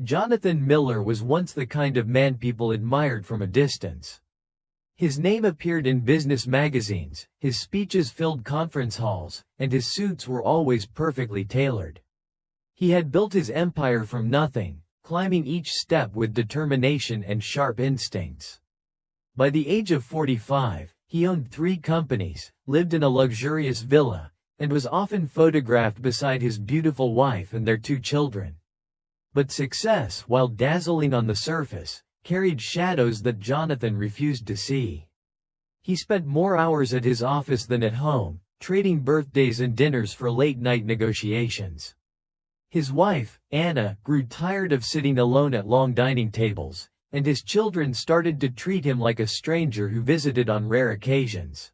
Jonathan Miller was once the kind of man people admired from a distance. His name appeared in business magazines, his speeches filled conference halls, and his suits were always perfectly tailored. He had built his empire from nothing, climbing each step with determination and sharp instincts. By the age of 45, he owned 3 companies, lived in a luxurious villa, and was often photographed beside his beautiful wife and their 2 children. But success, while dazzling on the surface, carried shadows that Jonathan refused to see. He spent more hours at his office than at home, trading birthdays and dinners for late-night negotiations. His wife, Anna, grew tired of sitting alone at long dining tables, and his children started to treat him like a stranger who visited on rare occasions.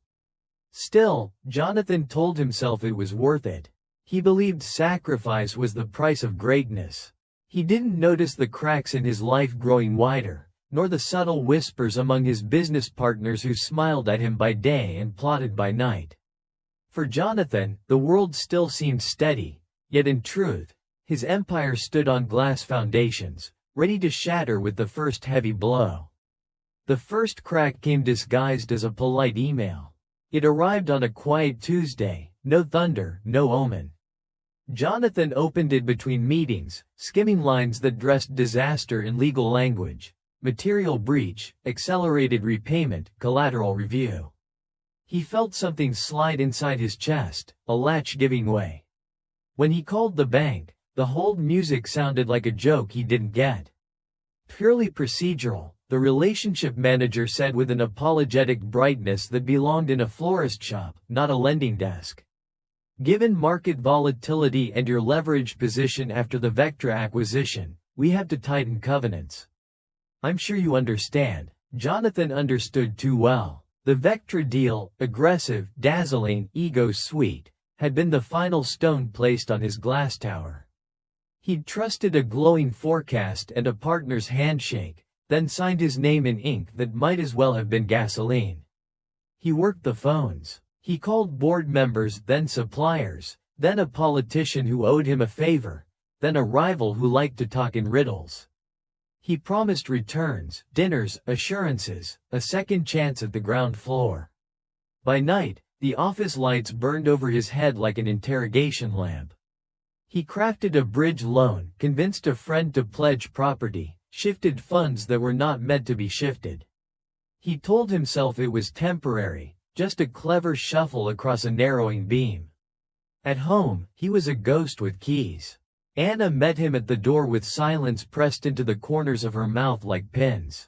Still, Jonathan told himself it was worth it. He believed sacrifice was the price of greatness. He didn't notice the cracks in his life growing wider, nor the subtle whispers among his business partners who smiled at him by day and plotted by night. For Jonathan, the world still seemed steady, yet in truth, his empire stood on glass foundations, ready to shatter with the first heavy blow. The first crack came disguised as a polite email. It arrived on a quiet Tuesday, no thunder, no omen. Jonathan opened it between meetings, skimming lines that dressed disaster in legal language: material breach, accelerated repayment, collateral review. He felt something slide inside his chest, a latch giving way. When he called the bank, the hold music sounded like a joke he didn't get. Purely procedural, the relationship manager said with an apologetic brightness that belonged in a florist shop, not a lending desk. Given market volatility and your leverage position after the Vectra acquisition, we have to tighten covenants. I'm sure you understand. Jonathan understood too well. The Vectra deal, aggressive, dazzling, ego-sweet, had been the final stone placed on his glass tower. He'd trusted a glowing forecast and a partner's handshake, then signed his name in ink that might as well have been gasoline. He worked the phones. He called board members, then suppliers, then a politician who owed him a favor, then a rival who liked to talk in riddles. He promised returns, dinners, assurances, a second chance at the ground floor. By night, the office lights burned over his head like an interrogation lamp. He crafted a bridge loan, convinced a friend to pledge property, shifted funds that were not meant to be shifted. He told himself it was temporary, just a clever shuffle across a narrowing beam. At home, he was a ghost with keys. Anna met him at the door with silence pressed into the corners of her mouth like pins.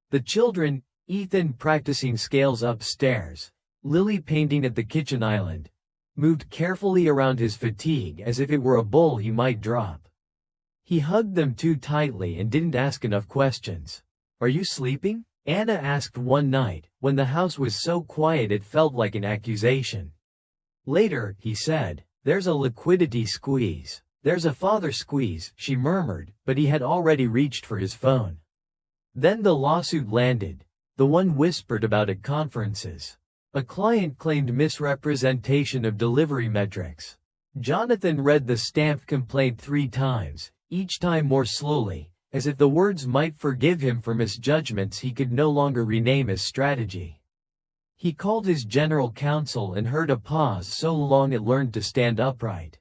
The children, Ethan practicing scales upstairs, Lily painting at the kitchen island, moved carefully around his fatigue as if it were a bowl he might drop. He hugged them too tightly and didn't ask enough questions. "Are you sleeping?" Anna asked one night, when the house was so quiet it felt like an accusation. Later, he said, "There's a liquidity squeeze. There's a father squeeze," she murmured, but he had already reached for his phone. Then the lawsuit landed, the one whispered about at conferences. A client claimed misrepresentation of delivery metrics. Jonathan read the stamped complaint 3 times, each time more slowly, as if the words might forgive him for misjudgments he could no longer rename as strategy. He called his general counsel and heard a pause so long it learned to stand upright.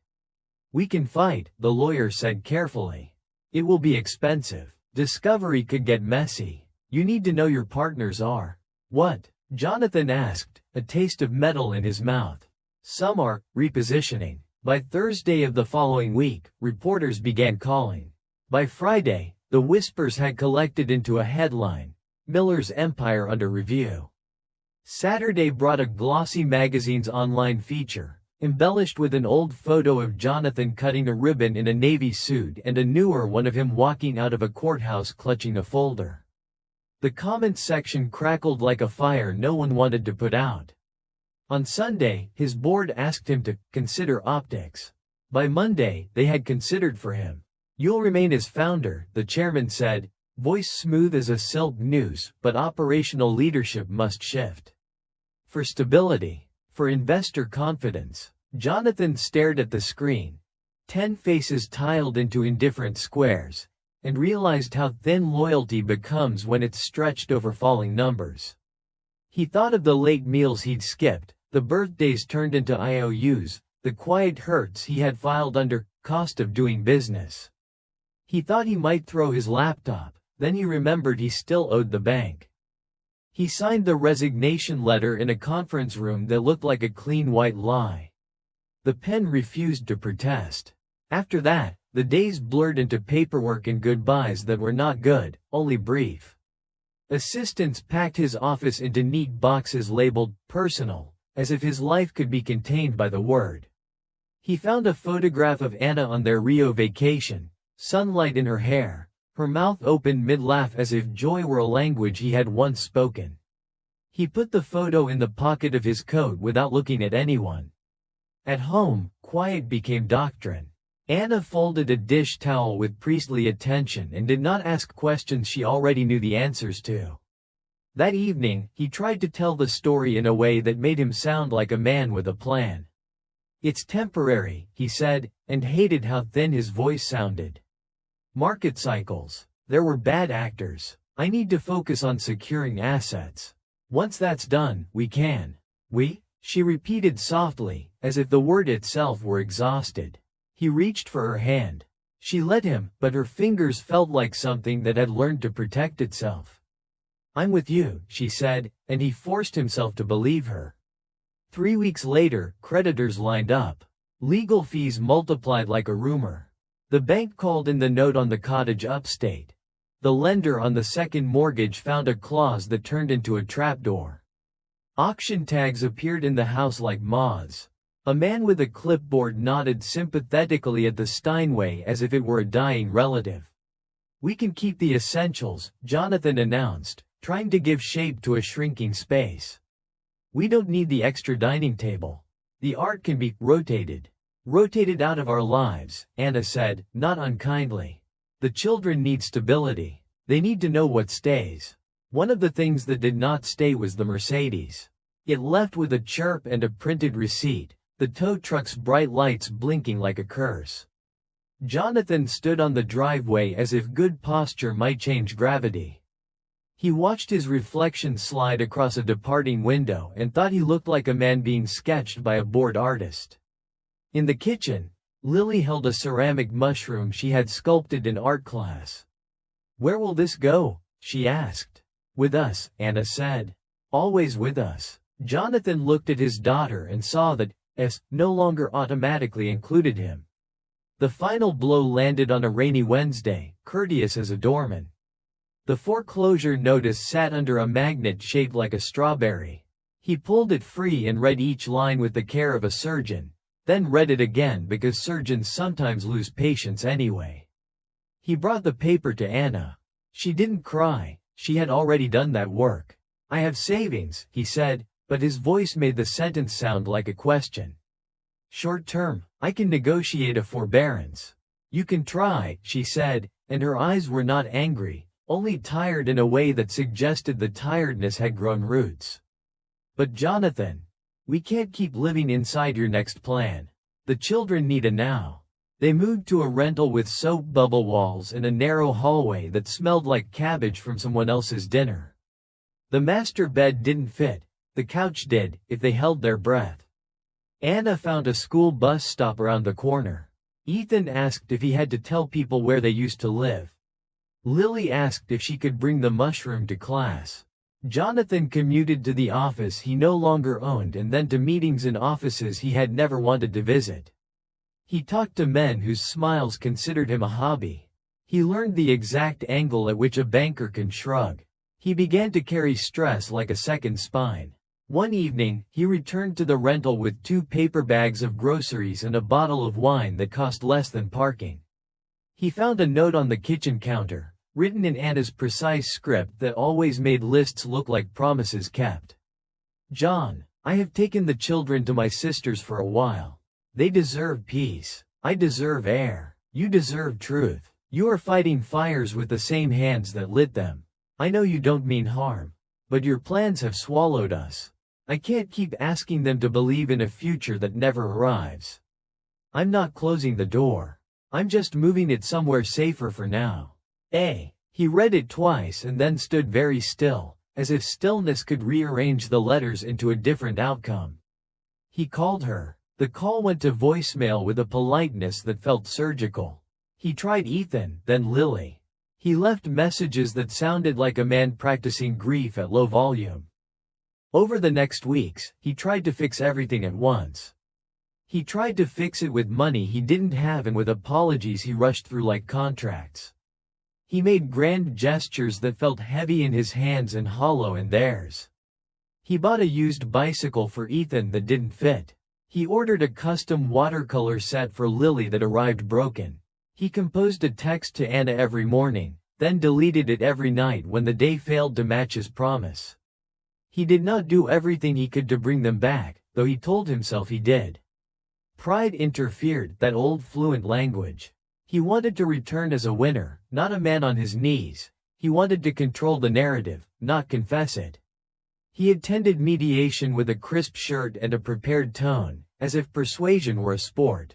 "We can fight," the lawyer said carefully. "It will be expensive. Discovery could get messy. You need to know your partners are." "What?" Jonathan asked, a taste of metal in his mouth. "Some are repositioning." By Thursday of the following week, reporters began calling. By Friday, the whispers had collected into a headline: Miller's empire under review. Saturday brought a glossy magazine's online feature, embellished with an old photo of Jonathan cutting a ribbon in a navy suit and a newer one of him walking out of a courthouse clutching a folder. The comments section crackled like a fire no one wanted to put out. On Sunday, his board asked him to consider optics. By Monday, they had considered for him. "You'll remain as founder," the chairman said, voice smooth as a silk noose, "but operational leadership must shift." For stability, for investor confidence. Jonathan stared at the screen. 10 faces tiled into indifferent squares, and realized how thin loyalty becomes when it's stretched over falling numbers. He thought of the late meals he'd skipped, the birthdays turned into IOUs, the quiet hurts he had filed under cost of doing business. He thought he might throw his laptop, then he remembered he still owed the bank. He signed the resignation letter in a conference room that looked like a clean white lie. The pen refused to protest. After that, the days blurred into paperwork and goodbyes that were not good, only brief. Assistants packed his office into neat boxes labeled personal, as if his life could be contained by the word. He found a photograph of Anna on their Rio vacation, sunlight in her hair, her mouth open mid-laugh as if joy were a language he had once spoken. He put the photo in the pocket of his coat without looking at anyone. At home, quiet became doctrine. Anna folded a dish towel with priestly attention and did not ask questions she already knew the answers to. That evening, he tried to tell the story in a way that made him sound like a man with a plan. "It's temporary," he said, and hated how thin his voice sounded. "Market cycles. There were bad actors. I need to focus on securing assets. Once that's done, we can." "We?" she repeated softly, as if the word itself were exhausted. He reached for her hand. She let him, but her fingers felt like something that had learned to protect itself. "I'm with you," she said, and he forced himself to believe her. 3 weeks later, creditors lined up. Legal fees multiplied like a rumor. The bank called in the note on the cottage upstate. The lender on the second mortgage found a clause that turned into a trapdoor. Auction tags appeared in the house like moths. A man with a clipboard nodded sympathetically at the Steinway as if it were a dying relative. "We can keep the essentials," Jonathan announced, trying to give shape to a shrinking space. "We don't need the extra dining table. The art can be rotated. Rotated out of our lives," Anna said, not unkindly. "The children need stability. They need to know what stays." One of the things that did not stay was the Mercedes. It left with a chirp and a printed receipt, the tow truck's bright lights blinking like a curse. Jonathan stood on the driveway as if good posture might change gravity. He watched his reflection slide across a departing window and thought he looked like a man being sketched by a bored artist. In the kitchen, Lily held a ceramic mushroom she had sculpted in art class. "Where will this go?" she asked. "With us," Anna said. "Always with us." Jonathan looked at his daughter and saw that S no longer automatically included him. The final blow landed on a rainy Wednesday, courteous as a doorman. The foreclosure notice sat under a magnet shaped like a strawberry. He pulled it free and read each line with the care of a surgeon, then read it again because surgeons sometimes lose patience anyway. He brought the paper to Anna. She didn't cry, she had already done that work. "I have savings," he said, but his voice made the sentence sound like a question. "Short term, I can negotiate a forbearance." "You can try," she said, and her eyes were not angry, only tired in a way that suggested the tiredness had grown roots. "But Jonathan, we can't keep living inside your next plan. The children need a now." They moved to a rental with soap bubble walls and a narrow hallway that smelled like cabbage from someone else's dinner. The master bed didn't fit. The couch did, if they held their breath. Anna found a school bus stop around the corner. Ethan asked if he had to tell people where they used to live. Lily asked if she could bring the mushroom to class. Jonathan commuted to the office he no longer owned and then to meetings in offices he had never wanted to visit. He talked to men whose smiles considered him a hobby. He learned the exact angle at which a banker can shrug. He began to carry stress like a second spine. One evening, he returned to the rental with 2 paper bags of groceries and a bottle of wine that cost less than parking. He found a note on the kitchen counter, written in Anna's precise script that always made lists look like promises kept. "John, I have taken the children to my sisters for a while. They deserve peace. I deserve air. You deserve truth. You are fighting fires with the same hands that lit them. I know you don't mean harm. But your plans have swallowed us. I can't keep asking them to believe in a future that never arrives. I'm not closing the door. I'm just moving it somewhere safer for now." He read it twice and then stood very still, as if stillness could rearrange the letters into a different outcome. He called her. The call went to voicemail with a politeness that felt surgical. He tried Ethan, then Lily. He left messages that sounded like a man practicing grief at low volume. Over the next weeks, he tried to fix everything at once. He tried to fix it with money he didn't have and with apologies he rushed through like contracts. He made grand gestures that felt heavy in his hands and hollow in theirs. He bought a used bicycle for Ethan that didn't fit. He ordered a custom watercolor set for Lily that arrived broken. He composed a text to Anna every morning, then deleted it every night when the day failed to match his promise. He did not do everything he could to bring them back, though he told himself he did. Pride interfered, that old fluent language. He wanted to return as a winner, not a man on his knees. He wanted to control the narrative, not confess it. He attended mediation with a crisp shirt and a prepared tone, as if persuasion were a sport.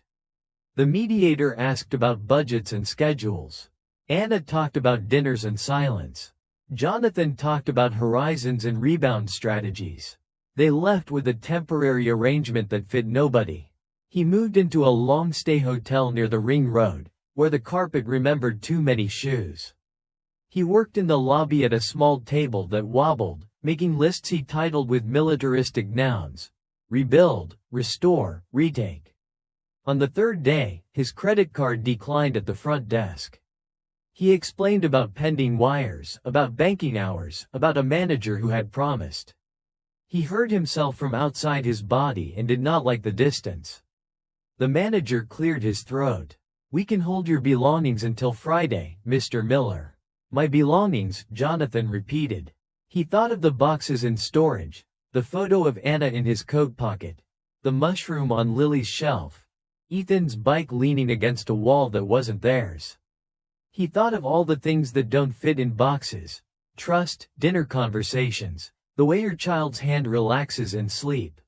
The mediator asked about budgets and schedules. Anna talked about dinners and silence. Jonathan talked about horizons and rebound strategies. They left with a temporary arrangement that fit nobody. He moved into a long-stay hotel near the Ring Road, where the carpet remembered too many shoes. He worked in the lobby at a small table that wobbled, making lists he titled with militaristic nouns: rebuild, restore, retake. On the third day, his credit card declined at the front desk. He explained about pending wires, about banking hours, about a manager who had promised. He heard himself from outside his body and did not like the distance. The manager cleared his throat. "We can hold your belongings until Friday, Mr. Miller." "My belongings," Jonathan repeated. He thought of the boxes in storage, the photo of Anna in his coat pocket, the mushroom on Lily's shelf, Ethan's bike leaning against a wall that wasn't theirs. He thought of all the things that don't fit in boxes: trust, dinner conversations, the way your child's hand relaxes in sleep.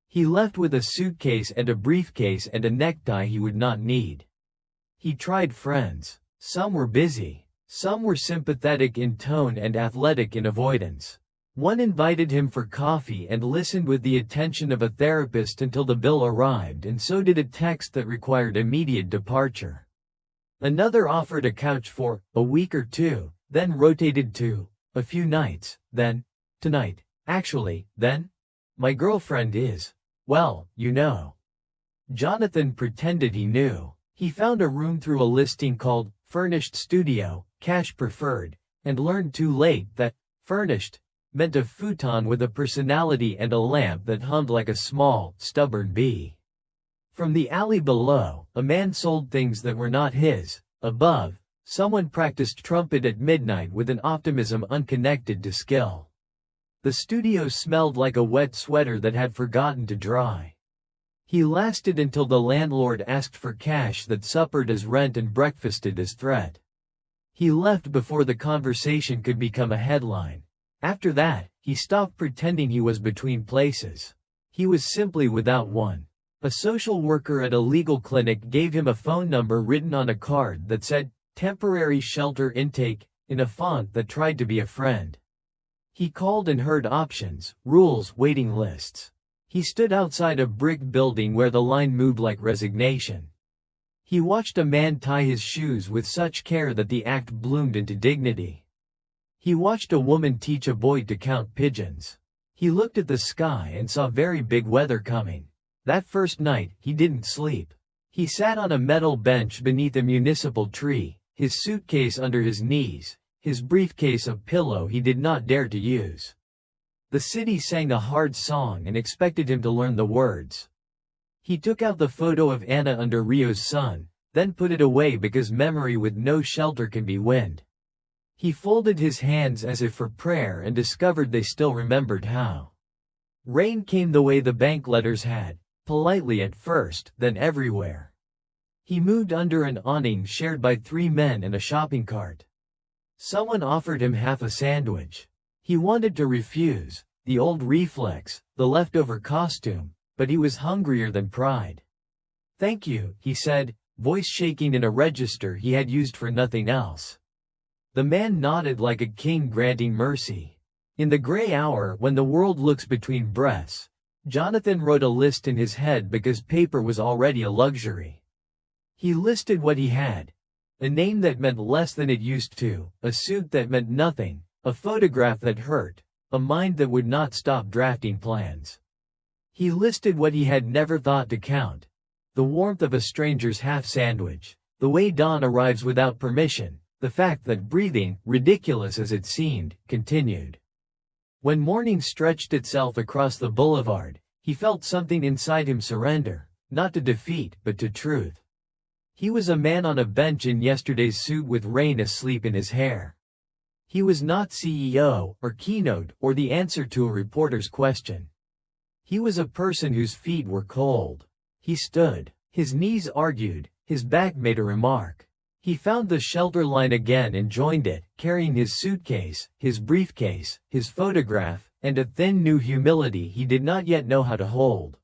He left with a suitcase and a briefcase and a necktie he would not need. He tried friends. Some were busy. Some were sympathetic in tone and athletic in avoidance. One invited him for coffee and listened with the attention of a therapist until the bill arrived, and so did a text that required immediate departure. Another offered a couch for a week or two, then rotated to a few nights, then tonight, actually, then my girlfriend is, well, you know. Jonathan pretended he knew. He found a room through a listing called furnished studio, cash preferred, and learned too late that furnished meant a futon with a personality and a lamp that hummed like a small, stubborn bee. From the alley below, a man sold things that were not his. Above, someone practiced trumpet at midnight with an optimism unconnected to skill. The studio smelled like a wet sweater that had forgotten to dry. He lasted until the landlord asked for cash that suppered as rent and breakfasted as threat. He left before the conversation could become a headline. After that, he stopped pretending he was between places. He was simply without one. A social worker at a legal clinic gave him a phone number written on a card that said, "Temporary shelter intake," in a font that tried to be a friend. He called and heard options, rules, waiting lists. He stood outside a brick building where the line moved like resignation. He watched a man tie his shoes with such care that the act bloomed into dignity. He watched a woman teach a boy to count pigeons. He looked at the sky and saw very big weather coming. That first night, he didn't sleep. He sat on a metal bench beneath a municipal tree, his suitcase under his knees, his briefcase a pillow he did not dare to use. The city sang a hard song and expected him to learn the words. He took out the photo of Anna under Rio's sun, then put it away because memory with no shelter can be wind. He folded his hands as if for prayer and discovered they still remembered how. Rain came the way the bank letters had, politely at first, then everywhere. He moved under an awning shared by 3 men and a shopping cart. Someone offered him half a sandwich. He wanted to refuse, the old reflex, the leftover costume, but he was hungrier than pride. "Thank you," he said, voice shaking in a register he had used for nothing else. The man nodded like a king granting mercy. In the gray hour when the world looks between breaths, Jonathan wrote a list in his head because paper was already a luxury. He listed what he had. A name that meant less than it used to, a suit that meant nothing, a photograph that hurt, a mind that would not stop drafting plans. He listed what he had never thought to count. The warmth of a stranger's half-sandwich, the way dawn arrives without permission, the fact that breathing, ridiculous as it seemed, continued. When morning stretched itself across the boulevard, he felt something inside him surrender, not to defeat, but to truth. He was a man on a bench in yesterday's suit with rain asleep in his hair. He was not CEO, or keynote, or the answer to a reporter's question. He was a person whose feet were cold. He stood. His knees argued, his back made a remark. He found the shelter line again and joined it, carrying his suitcase, his briefcase, his photograph, and a thin new humility he did not yet know how to hold.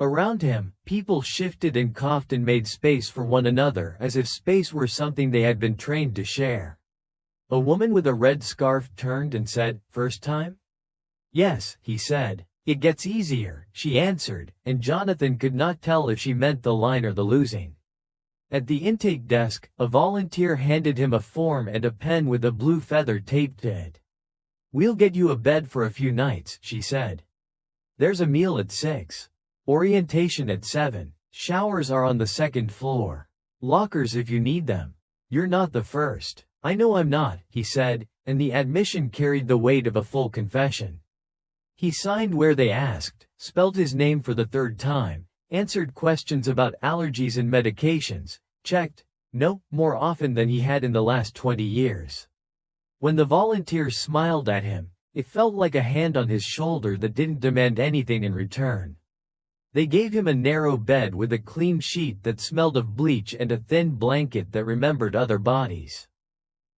Around him, people shifted and coughed and made space for one another as if space were something they had been trained to share. A woman with a red scarf turned and said, "First time?" "Yes," he said. "It gets easier," she answered, and Jonathan could not tell if she meant the line or the losing. At the intake desk, a volunteer handed him a form and a pen with a blue feather taped to it. "We'll get you a bed for a few nights," she said. "There's a meal at 6. Orientation at 7. Showers are on the 2nd floor. Lockers if you need them. You're not the first." "I know I'm not," he said, and the admission carried the weight of a full confession. He signed where they asked, spelled his name for the 3rd time, answered questions about allergies and medications, checked, no, more often than he had in the last 20 years. When the volunteer smiled at him, it felt like a hand on his shoulder that didn't demand anything in return. They gave him a narrow bed with a clean sheet that smelled of bleach and a thin blanket that remembered other bodies.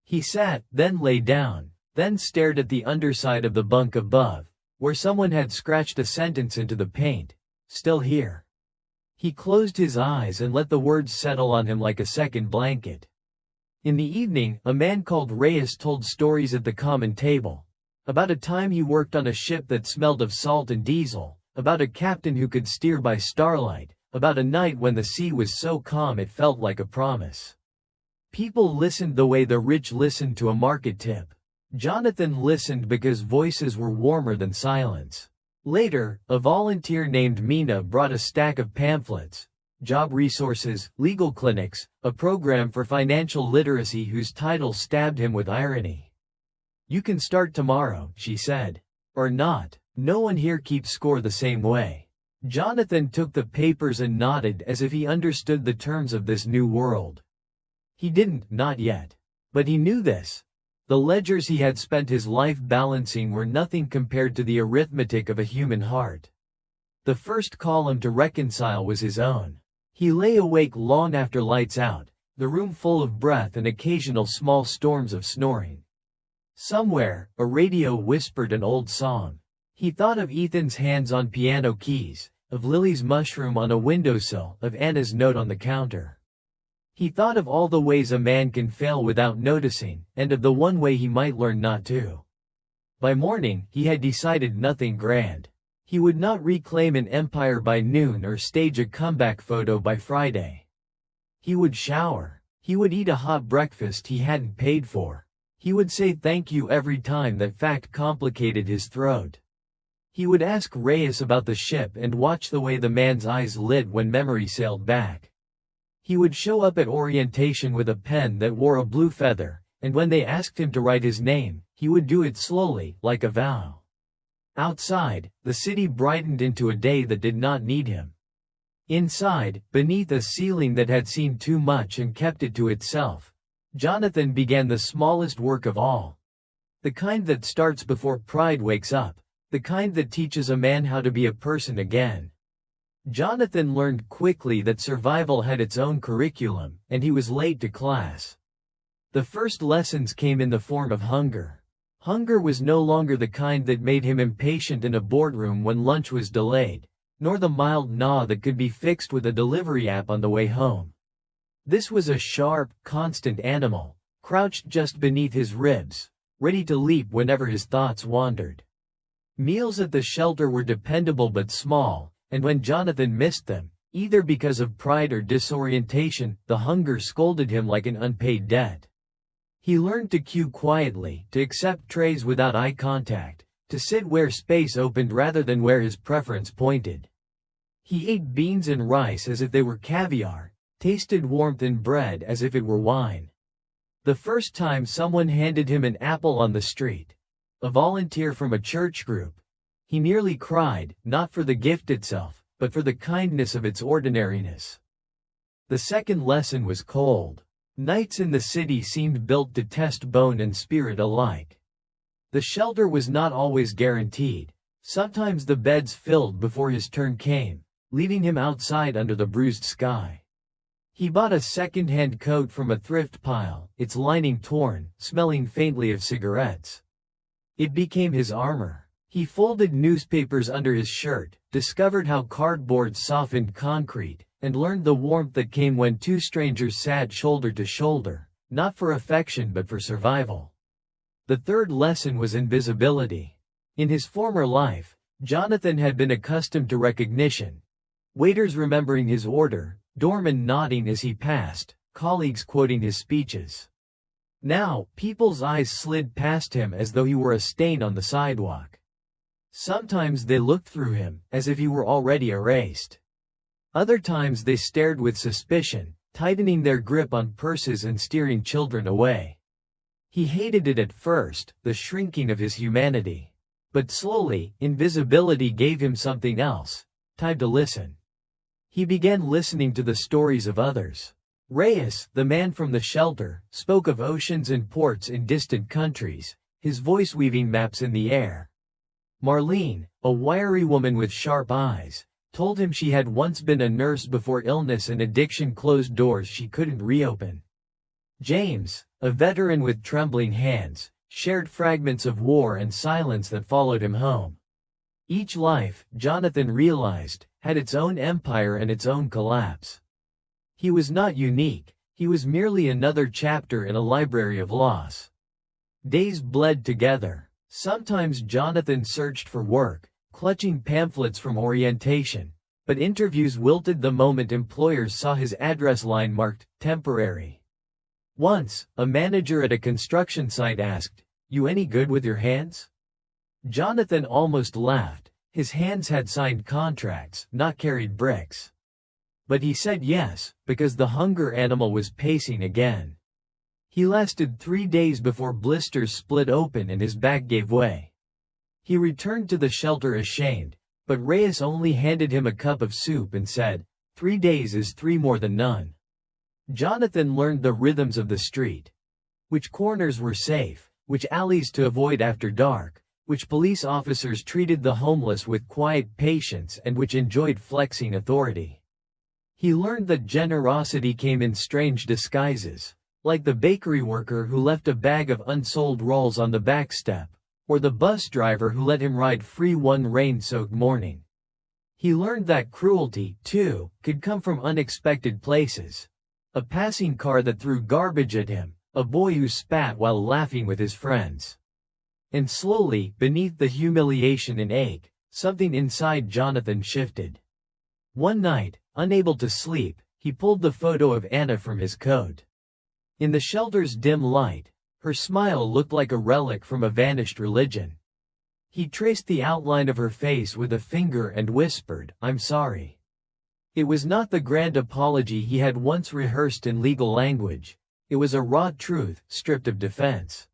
He sat, then lay down, then stared at the underside of the bunk above, where someone had scratched a sentence into the paint, "Still here." He closed his eyes and let the words settle on him like a second blanket. In the evening, a man called Reyes told stories at the common table. About a time he worked on a ship that smelled of salt and diesel, about a captain who could steer by starlight, about a night when the sea was so calm it felt like a promise. People listened the way the rich listened to a market tip. Jonathan listened because voices were warmer than silence. Later, a volunteer named Mina brought a stack of pamphlets, job resources, legal clinics, a program for financial literacy whose title stabbed him with irony. "You can start tomorrow," she said. "Or not. No one here keeps score the same way." Jonathan took the papers and nodded as if he understood the terms of this new world. He didn't, not yet. But he knew this. The ledgers he had spent his life balancing were nothing compared to the arithmetic of a human heart. The first column to reconcile was his own. He lay awake long after lights out, the room full of breath and occasional small storms of snoring. Somewhere, a radio whispered an old song. He thought of Ethan's hands on piano keys, of Lily's mushroom on a windowsill, of Anna's note on the counter. He thought of all the ways a man can fail without noticing, and of the one way he might learn not to. By morning, he had decided nothing grand. He would not reclaim an empire by noon or stage a comeback photo by Friday. He would shower. He would eat a hot breakfast he hadn't paid for. He would say thank you every time that fact complicated his throat. He would ask Reyes about the ship and watch the way the man's eyes lit when memory sailed back. He would show up at orientation with a pen that wore a blue feather, and when they asked him to write his name, he would do it slowly, like a vow. Outside, the city brightened into a day that did not need him. Inside, beneath a ceiling that had seen too much and kept it to itself, Jonathan began the smallest work of all. The kind that starts before pride wakes up, the kind that teaches a man how to be a person again. Jonathan learned quickly that survival had its own curriculum, and he was late to class. The first lessons came in the form of hunger. Hunger was no longer the kind that made him impatient in a boardroom when lunch was delayed, nor the mild gnaw that could be fixed with a delivery app on the way home. This was a sharp, constant animal, crouched just beneath his ribs, ready to leap whenever his thoughts wandered. Meals at the shelter were dependable but small, and when Jonathan missed them, either because of pride or disorientation, the hunger scolded him like an unpaid debt. He learned to queue quietly, to accept trays without eye contact, to sit where space opened rather than where his preference pointed. He ate beans and rice as if they were caviar, tasted warmth in bread as if it were wine. The first time someone handed him an apple on the street, a volunteer from a church group, he nearly cried, not for the gift itself, but for the kindness of its ordinariness. The second lesson was cold. Nights in the city seemed built to test bone and spirit alike. The shelter was not always guaranteed. Sometimes the beds filled before his turn came, leaving him outside under the bruised sky. He bought a second-hand coat from a thrift pile, its lining torn, smelling faintly of cigarettes. It became his armor. He folded newspapers under his shirt, discovered how cardboard softened concrete, and learned the warmth that came when two strangers sat shoulder to shoulder, not for affection but for survival. The third lesson was invisibility. In his former life, Jonathan had been accustomed to recognition. Waiters remembering his order, doormen nodding as he passed, colleagues quoting his speeches. Now, people's eyes slid past him as though he were a stain on the sidewalk. Sometimes they looked through him, as if he were already erased. Other times they stared with suspicion, tightening their grip on purses and steering children away. He hated it at first, the shrinking of his humanity. But slowly, invisibility gave him something else: time to listen. He began listening to the stories of others. Reyes, the man from the shelter, spoke of oceans and ports in distant countries, his voice weaving maps in the air. Marlene, a wiry woman with sharp eyes, told him she had once been a nurse before illness and addiction closed doors she couldn't reopen. James, a veteran with trembling hands, shared fragments of war and silence that followed him home. Each life, Jonathan realized, had its own empire and its own collapse. He was not unique, he was merely another chapter in a library of loss. Days bled together. Sometimes Jonathan searched for work, clutching pamphlets from orientation, but interviews wilted the moment employers saw his address line marked temporary. Once, a manager at a construction site asked, "You any good with your hands?" Jonathan almost laughed. His hands had signed contracts, not carried bricks. But he said yes, because the hunger animal was pacing again. He lasted 3 days before blisters split open and his back gave way. He returned to the shelter ashamed, but Reyes only handed him a cup of soup and said, 3 days is 3 more than none. Jonathan learned the rhythms of the street. Which corners were safe, which alleys to avoid after dark, which police officers treated the homeless with quiet patience and which enjoyed flexing authority. He learned that generosity came in strange disguises, like the bakery worker who left a bag of unsold rolls on the back step, or the bus driver who let him ride free one rain-soaked morning. He learned that cruelty, too, could come from unexpected places. A passing car that threw garbage at him, a boy who spat while laughing with his friends. And slowly, beneath the humiliation and ache, something inside Jonathan shifted. One night, unable to sleep, he pulled the photo of Anna from his coat. In the shelter's dim light, her smile looked like a relic from a vanished religion. He traced the outline of her face with a finger and whispered, "I'm sorry." It was not the grand apology he had once rehearsed in legal language. It was a raw truth, stripped of defense.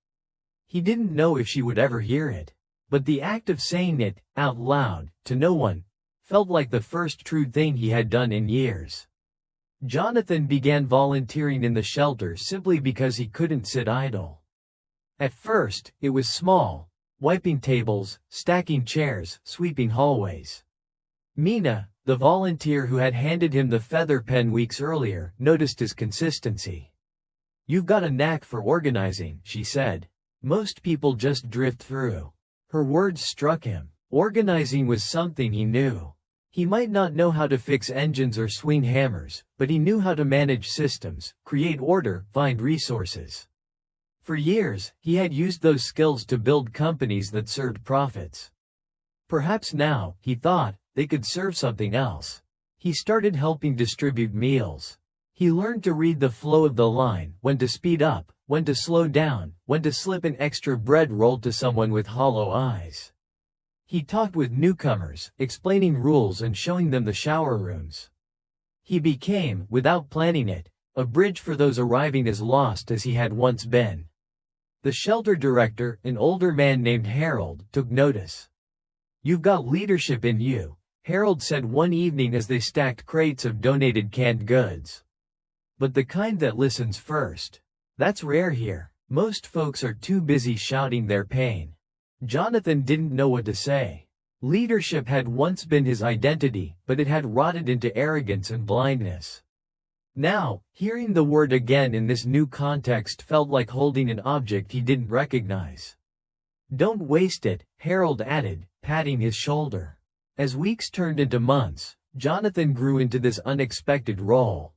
He didn't know if she would ever hear it. But the act of saying it, out loud, to no one, felt like the first true thing he had done in years. Jonathan began volunteering in the shelter simply because he couldn't sit idle. At first, it was small, wiping tables, stacking chairs, sweeping hallways. Mina, the volunteer who had handed him the feather pen weeks earlier, noticed his consistency. "You've got a knack for organizing," she said. "Most people just drift through." Her words struck him. Organizing was something he knew. He might not know how to fix engines or swing hammers, but he knew how to manage systems, create order, find resources. For years, he had used those skills to build companies that served profits. Perhaps now, he thought, they could serve something else. He started helping distribute meals. He learned to read the flow of the line, when to speed up, when to slow down, when to slip an extra bread roll to someone with hollow eyes. He talked with newcomers, explaining rules and showing them the shower rooms. He became, without planning it, a bridge for those arriving as lost as he had once been. The shelter director, an older man named Harold, took notice. "You've got leadership in you," Harold said one evening as they stacked crates of donated canned goods. "But the kind that listens first. That's rare here. Most folks are too busy shouting their pain." Jonathan didn't know what to say. Leadership had once been his identity, but it had rotted into arrogance and blindness. Now, hearing the word again in this new context felt like holding an object he didn't recognize. "Don't waste it," Harold added, patting his shoulder. As weeks turned into months, Jonathan grew into this unexpected role.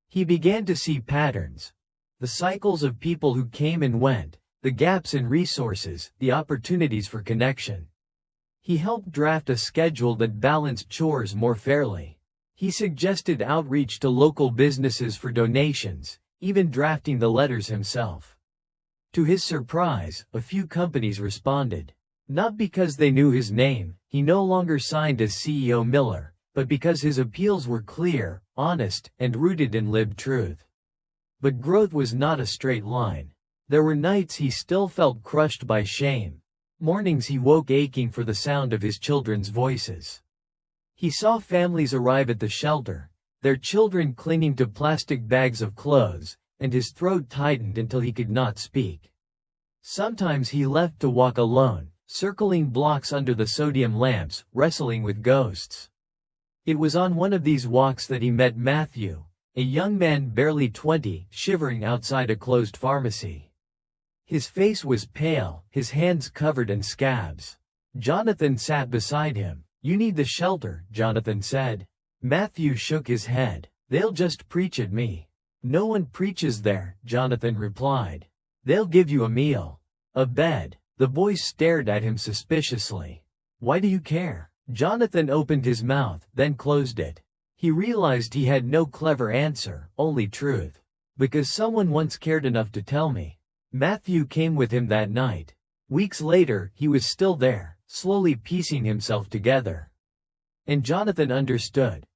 He began to see patterns. The cycles of people who came and went, the gaps in resources, the opportunities for connection. He helped draft a schedule that balanced chores more fairly. He suggested outreach to local businesses for donations, even drafting the letters himself. To his surprise, a few companies responded. Not because they knew his name, he no longer signed as CEO Miller, but because his appeals were clear, honest, and rooted in lived truth. But growth was not a straight line. There were nights he still felt crushed by shame. Mornings he woke aching for the sound of his children's voices. He saw families arrive at the shelter, their children clinging to plastic bags of clothes, and his throat tightened until he could not speak. Sometimes he left to walk alone, circling blocks under the sodium lamps, wrestling with ghosts. It was on one of these walks that he met Matthew, a young man barely 20, shivering outside a closed pharmacy. His face was pale, his hands covered in scabs. Jonathan sat beside him. "You need the shelter," Jonathan said. Matthew shook his head. "They'll just preach at me." "No one preaches there," Jonathan replied. "They'll give you a meal. A bed." The boy stared at him suspiciously. "Why do you care?" Jonathan opened his mouth, then closed it. He realized he had no clever answer, only truth. "Because someone once cared enough to tell me." Matthew came with him that night. Weeks later, he was still there, slowly piecing himself together. And Jonathan understood.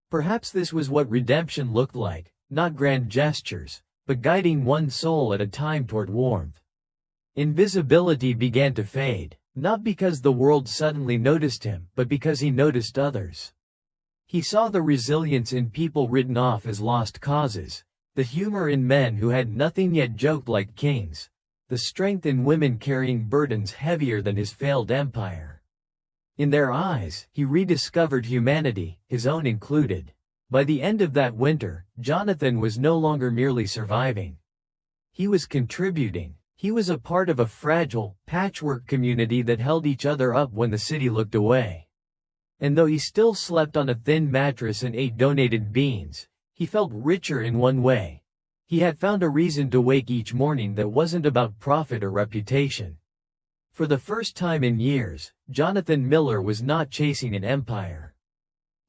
Perhaps this was what redemption looked like, not grand gestures, but guiding one soul at a time toward warmth. Invisibility began to fade, not because the world suddenly noticed him, but because he noticed others. He saw the resilience in people written off as lost causes, the humor in men who had nothing yet joked like kings, the strength in women carrying burdens heavier than his failed empire. In their eyes, he rediscovered humanity, his own included. By the end of that winter, Jonathan was no longer merely surviving. He was contributing. He was a part of a fragile, patchwork community that held each other up when the city looked away. And though he still slept on a thin mattress and ate donated beans, he felt richer in one way. He had found a reason to wake each morning that wasn't about profit or reputation. For the first time in years, Jonathan Miller was not chasing an empire.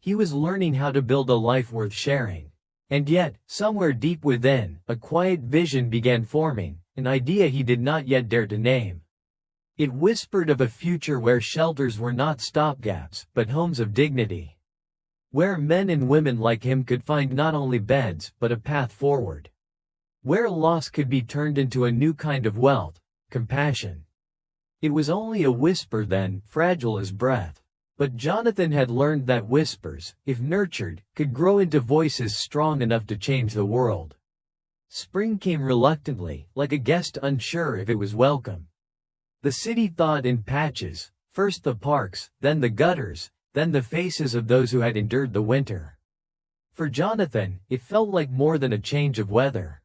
He was learning how to build a life worth sharing. And yet, somewhere deep within, a quiet vision began forming, an idea he did not yet dare to name. It whispered of a future where shelters were not stopgaps, but homes of dignity. Where men and women like him could find not only beds, but a path forward. Where loss could be turned into a new kind of wealth, compassion. It was only a whisper then, fragile as breath. But Jonathan had learned that whispers, if nurtured, could grow into voices strong enough to change the world. Spring came reluctantly, like a guest unsure if it was welcome. The city thawed in patches, first the parks, then the gutters, then the faces of those who had endured the winter. For Jonathan, it felt like more than a change of weather.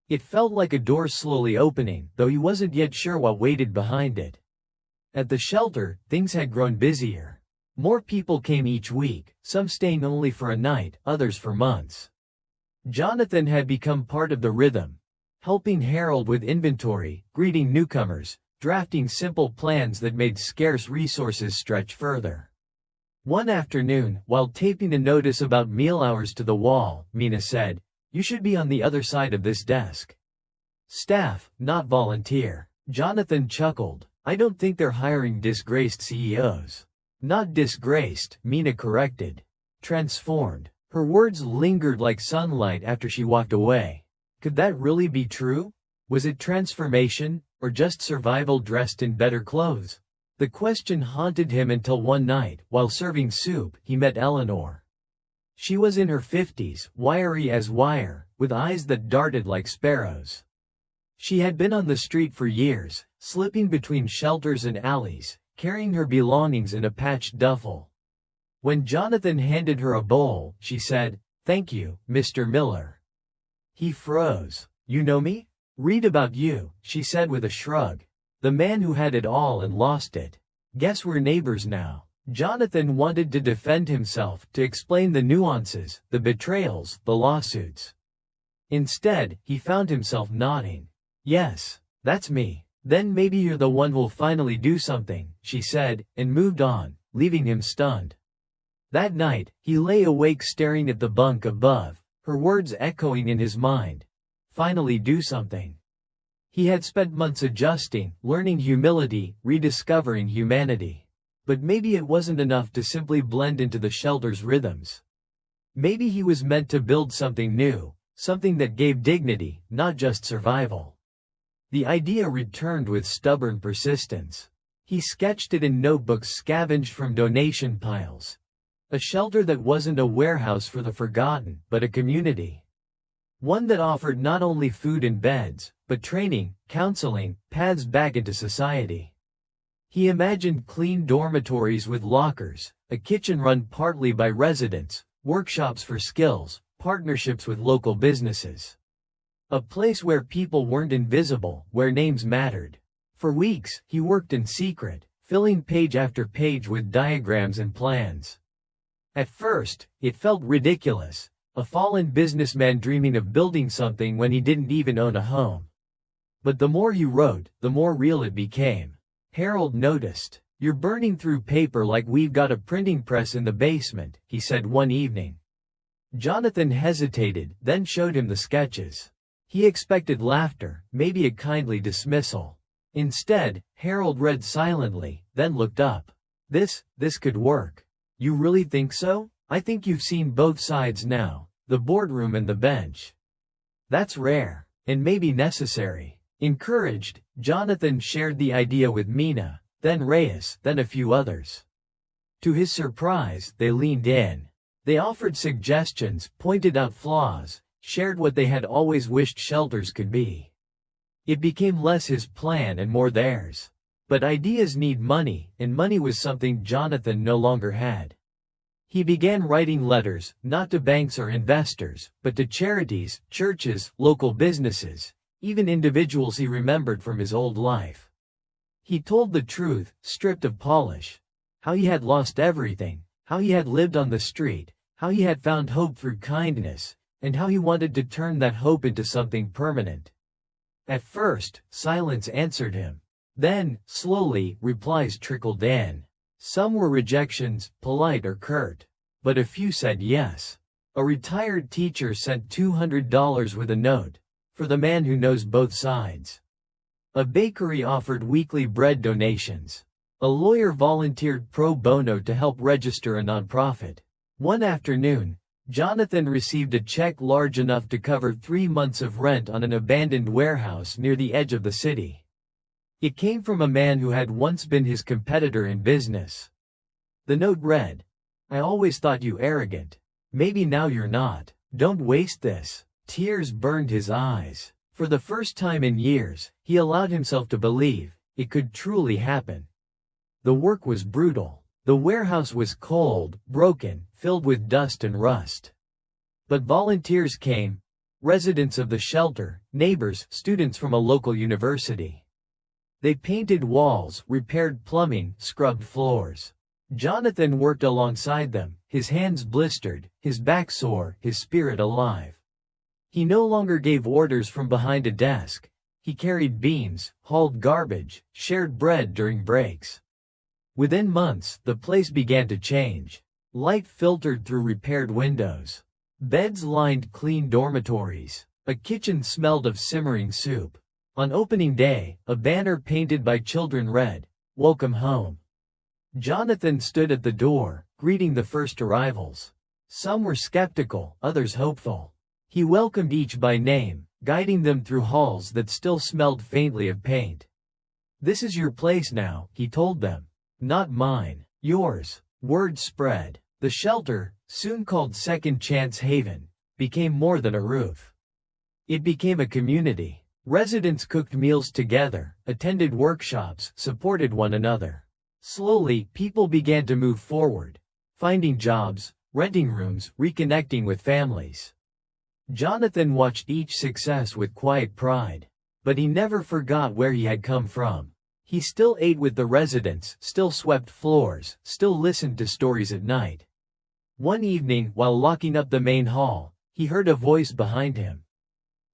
It felt like a door slowly opening, though he wasn't yet sure what waited behind it. At the shelter, things had grown busier. More people came each week, some staying only for a night, others for months. Jonathan had become part of the rhythm. helping Harold with inventory, greeting newcomers, drafting simple plans that made scarce resources stretch further. One afternoon, while taping a notice about meal hours to the wall, Mina said, "You should be on the other side of this desk." Staff, not volunteer. Jonathan chuckled. "I don't think they're hiring disgraced CEOs." "Not disgraced," Mina corrected. Transformed. Her words lingered like sunlight after she walked away. Could that really be true? Was it transformation, or just survival dressed in better clothes? The question haunted him until one night, while serving soup, he met Eleanor. She was in her 50s, wiry as wire, with eyes that darted like sparrows. She had been on the street for years, slipping between shelters and alleys, carrying her belongings in a patched duffel. When Jonathan handed her a bowl, she said, "Thank you, Mr. Miller." He froze. "You know me?" "Read about you," she said with a shrug. "The man who had it all and lost it. Guess we're neighbors now." Jonathan wanted to defend himself, to explain the nuances, the betrayals, the lawsuits. Instead, he found himself nodding. "Yes, that's me." "Then maybe you're the one who'll finally do something," she said, and moved on, leaving him stunned. That night, he lay awake staring at the bunk above, her words echoing in his mind. Finally do something. He had spent months adjusting, learning humility, rediscovering humanity. But maybe it wasn't enough to simply blend into the shelter's rhythms. Maybe he was meant to build something new, something that gave dignity, not just survival. The idea returned with stubborn persistence. He sketched it in notebooks scavenged from donation piles. A shelter that wasn't a warehouse for the forgotten, but a community. One that offered not only food and beds, but training, counseling, paths back into society. He imagined clean dormitories with lockers, a kitchen run partly by residents, workshops for skills, partnerships with local businesses. A place where people weren't invisible, where names mattered. For weeks, he worked in secret, filling page after page with diagrams and plans. At first, it felt ridiculous, a fallen businessman dreaming of building something when he didn't even own a home. But the more he wrote, the more real it became. Harold noticed. "You're burning through paper like we've got a printing press in the basement," he said one evening. Jonathan hesitated, then showed him the sketches. He expected laughter, maybe a kindly dismissal. Instead, Harold read silently, then looked up. This could work." "You really think so?" "I think you've seen both sides now, the boardroom and the bench. That's rare, and maybe necessary." Encouraged, Jonathan shared the idea with Mina, then Reyes, then a few others. To his surprise, they leaned in. They offered suggestions, pointed out flaws, shared what they had always wished shelters could be. It became less his plan and more theirs. But ideas need money, and money was something Jonathan no longer had. He began writing letters, not to banks or investors, but to charities, churches, local businesses, even individuals he remembered from his old life. He told the truth, stripped of polish. How he had lost everything, how he had lived on the street, how he had found hope through kindness, and how he wanted to turn that hope into something permanent. At first, silence answered him. Then, slowly, replies trickled in. Some were rejections, polite or curt. But a few said yes. A retired teacher sent $200 with a note, "For the man who knows both sides." A bakery offered weekly bread donations. A lawyer volunteered pro bono to help register a nonprofit. One afternoon, Jonathan received a check large enough to cover 3 months of rent on an abandoned warehouse near the edge of the city. It came from a man who had once been his competitor in business. The note read, "I always thought you arrogant. Maybe now you're not. Don't waste this." Tears burned his eyes. For the first time in years, he allowed himself to believe it could truly happen. The work was brutal. The warehouse was cold, broken, filled with dust and rust. But volunteers came, residents of the shelter, neighbors, students from a local university. They painted walls, repaired plumbing, scrubbed floors. Jonathan worked alongside them, his hands blistered, his back sore, his spirit alive. He no longer gave orders from behind a desk. He carried beams, hauled garbage, shared bread during breaks. Within months, the place began to change. Light filtered through repaired windows. Beds lined clean dormitories. A kitchen smelled of simmering soup. On opening day, a banner painted by children read, "Welcome home." Jonathan stood at the door, greeting the first arrivals. Some were skeptical, others hopeful. He welcomed each by name, guiding them through halls that still smelled faintly of paint. "This is your place now," he told them. "Not mine. Yours." Word spread. The shelter, soon called Second Chance Haven, became more than a roof. It became a community. Residents cooked meals together, attended workshops, supported one another. Slowly, people began to move forward, finding jobs, renting rooms, reconnecting with families. Jonathan watched each success with quiet pride. But he never forgot where he had come from. He still ate with the residents, still swept floors, still listened to stories at night. One evening, while locking up the main hall, he heard a voice behind him.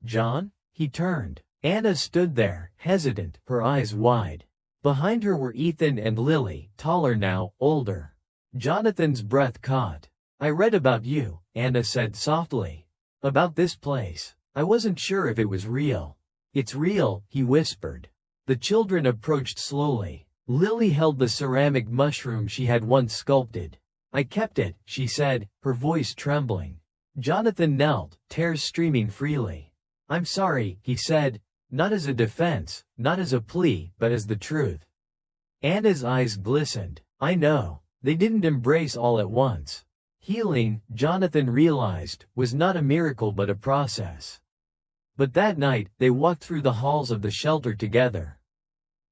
"John?" He turned. Anna stood there, hesitant, her eyes wide. Behind her were Ethan and Lily, taller now, older. Jonathan's breath caught. "I read about you," Anna said softly. "About this place. I wasn't sure if it was real." "It's real," he whispered. The children approached slowly. Lily held the ceramic mushroom she had once sculpted. "I kept it," she said, her voice trembling. Jonathan knelt, tears streaming freely. "I'm sorry," he said, not as a defense, not as a plea, but as the truth. Anna's eyes glistened. "I know." They didn't embrace all at once. Healing, Jonathan realized, was not a miracle but a process. But that night, they walked through the halls of the shelter together.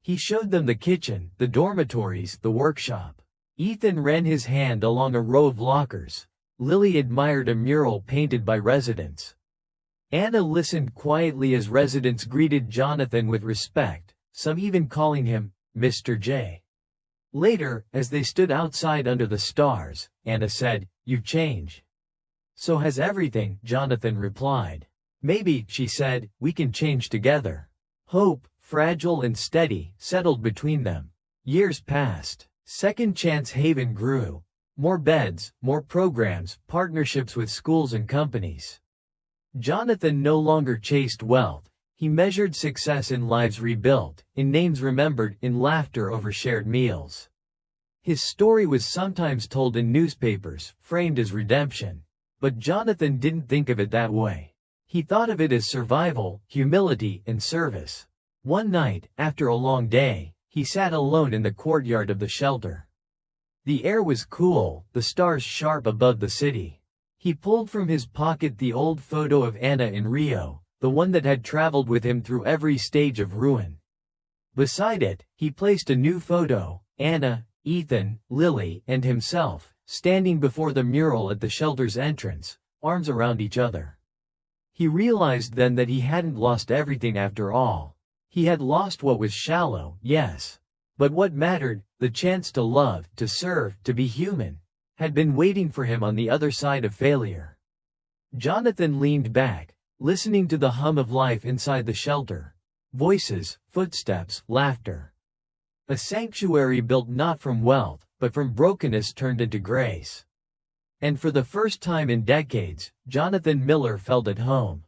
He showed them the kitchen, the dormitories, the workshop. Ethan ran his hand along a row of lockers. Lily admired a mural painted by residents. Anna listened quietly as residents greeted Jonathan with respect, some even calling him Mr. J. Later, as they stood outside under the stars, Anna said, "You change." "So has everything," Jonathan replied. "Maybe," she said, "we can change together." Hope, fragile and steady, settled between them. Years passed. Second Chance Haven grew. More beds, more programs, partnerships with schools and companies. Jonathan no longer chased wealth. He measured success in lives rebuilt, in names remembered, in laughter over shared meals. His story was sometimes told in newspapers, framed as redemption. But Jonathan didn't think of it that way. He thought of it as survival, humility, and service. One night, after a long day, he sat alone in the courtyard of the shelter. The air was cool, the stars sharp above the city. He pulled from his pocket the old photo of Anna in Rio, the one that had traveled with him through every stage of ruin. Beside it, he placed a new photo, Anna, Ethan, Lily, and himself, standing before the mural at the shelter's entrance, arms around each other. He realized then that he hadn't lost everything after all. He had lost what was shallow, yes. But what mattered, the chance to love, to serve, to be human, had been waiting for him on the other side of failure. Jonathan leaned back, listening to the hum of life inside the shelter. Voices, footsteps, laughter. A sanctuary built not from wealth, but from brokenness turned into grace. And for the first time in decades, Jonathan Miller felt at home.